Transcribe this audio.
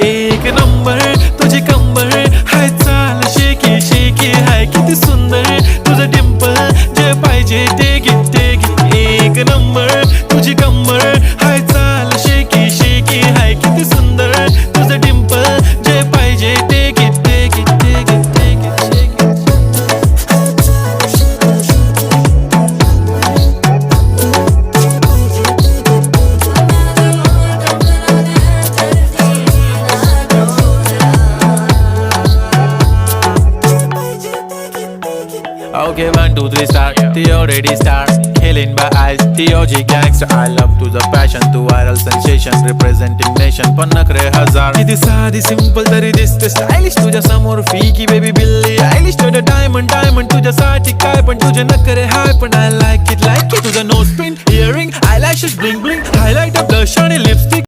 एक नंबर तुझी कंबर हाय, चाल शेकी शेकी हाय, किती सुंदर तुझं डिंपल, जे पाहिजे ते घे ते घे. एक नंबर तुझी कंबर हाय, चाल शेकी शेकी हाय, किती सुंदर तुझं डिंपल, जे पाहिजे ते घे ते घे ते घे ते घे. Okay, 1, 2, 3 start. The already start. Killing by eyes. The OG gangster. I love to the passion, to viral sensation, representing nation. पण नखरे हजार. किती साधी सिंपल तरी दिसते स्टायलिश तुझ्या समोर फीकी बेबी बिल्ली आयलिश. तुझं डायमंड डायमंड तुझ्यासाठी काय पण तुझे नखरे हाय पण I like it तुझं nose pin earring eyelashes bling bling highlight blush आणि लिपस्टिक.